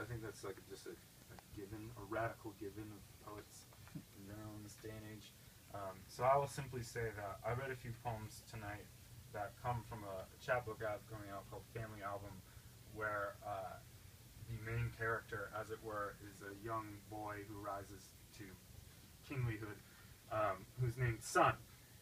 I think that's like just a given, a radical given of poets in general in this day and age. So I will simply say that I read a few poems tonight that come from a chapbook I have going out called Family Album, where the main character, as it were, is a young boy who rises to kinglyhood, who's named Son.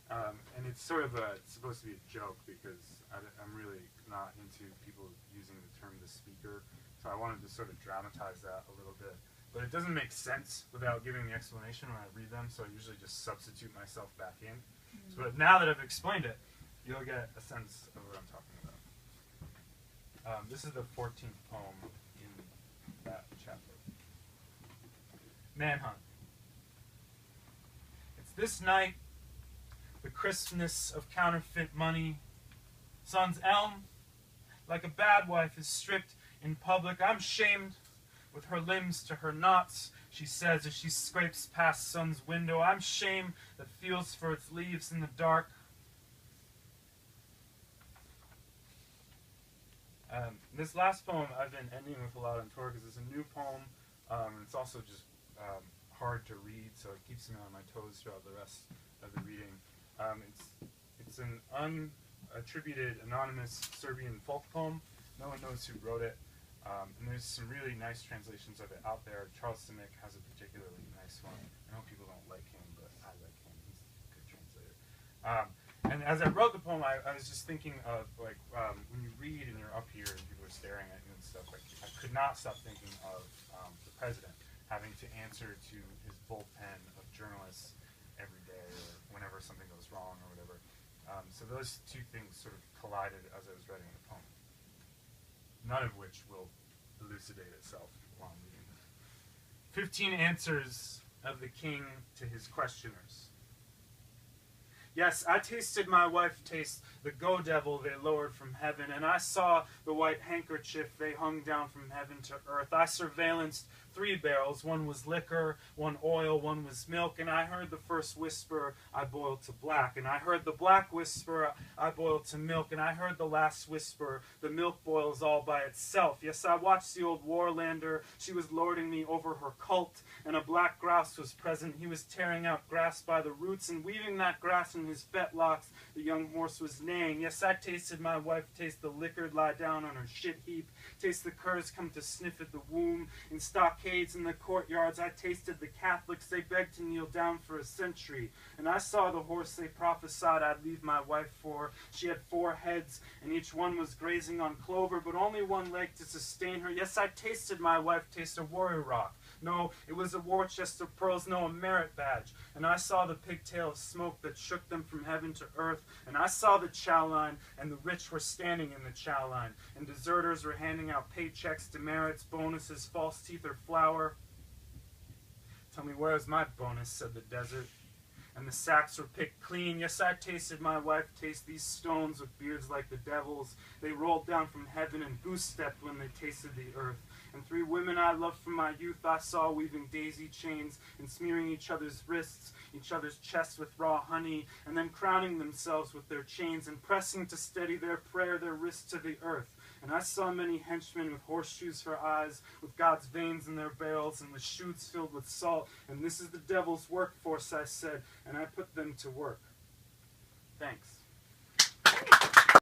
And it's sort of it's supposed to be a joke because I'm really not into people using the term the speaker, so I wanted to sort of dramatize that a little bit. But it doesn't make sense without giving the explanation when I read them, so I usually just substitute myself back in. So, but now that I've explained it, you'll get a sense of what I'm talking about. This is the 14th poem in that chapter. Manhunt. It's this night, the crispness of counterfeit money. Son's elm, like a bad wife, is stripped in public. I'm shamed with her limbs to her knots, she says as she scrapes past Son's window. I'm shame that feels for its leaves in the dark. This last poem I've been ending with a lot on tour because it's a new poem. It's also just hard to read, so it keeps me on my toes throughout the rest of the reading. It's an unattributed, anonymous Serbian folk poem. No one knows who wrote it. And there's some really nice translations of it out there. Charles Simic has a particularly nice one. I know people don't like him, but I like him. He's a good translator. And as I wrote the poem, I was just thinking of, like, when you read and you're up here and people are staring at you and stuff, like, I could not stop thinking of the president having to answer to his bullpen of journalists every day or whenever something goes wrong or whatever. So those two things sort of collided as I was writing the poem. None of which will elucidate itself while I'm reading it. 15 answers of the king to his questioners. Yes, I tasted my wife taste the go-devil they lowered from heaven, and I saw the white handkerchief they hung down from heaven to earth. I surveillanced 3 barrels. One was liquor, one oil, one was milk, and I heard the first whisper, I boiled to black, and I heard the black whisper, I boiled to milk, and I heard the last whisper, the milk boils all by itself. Yes, I watched the old warlander. She was lording me over her cult, and a black grouse was present. He was tearing out grass by the roots and weaving that grass in his fetlocks. The young horse was neighing. Yes, I tasted my wife taste the liquor lie down on her shit heap, taste the curs come to sniff at the womb. In stockades in the courtyards, I tasted the Catholics. They begged to kneel down for a century. And I saw the horse they prophesied I'd leave my wife for. She had 4 heads, and each one was grazing on clover, but only one leg to sustain her. Yes, I tasted my wife taste a warrior rock. No, it was a war chest of pearls, no, a merit badge. And I saw the pigtail of smoke that shook them from heaven to earth. And I saw the chow line, and the rich were standing in the chow line. And deserters were handing out paychecks, demerits, bonuses, false teeth, or flour. Tell me, where is my bonus, said the desert. And the sacks were picked clean. Yes, I tasted my wife taste these stones with beards like the devil's. They rolled down from heaven and goose-stepped when they tasted the earth. And 3 women I loved from my youth I saw weaving daisy chains and smearing each other's wrists, each other's chests with raw honey, and then crowning themselves with their chains and pressing to steady their prayer their wrists to the earth. And I saw many henchmen with horseshoes for eyes, with God's veins in their barrels, and with chutes filled with salt. And this is the devil's workforce, I said, and I put them to work. Thanks.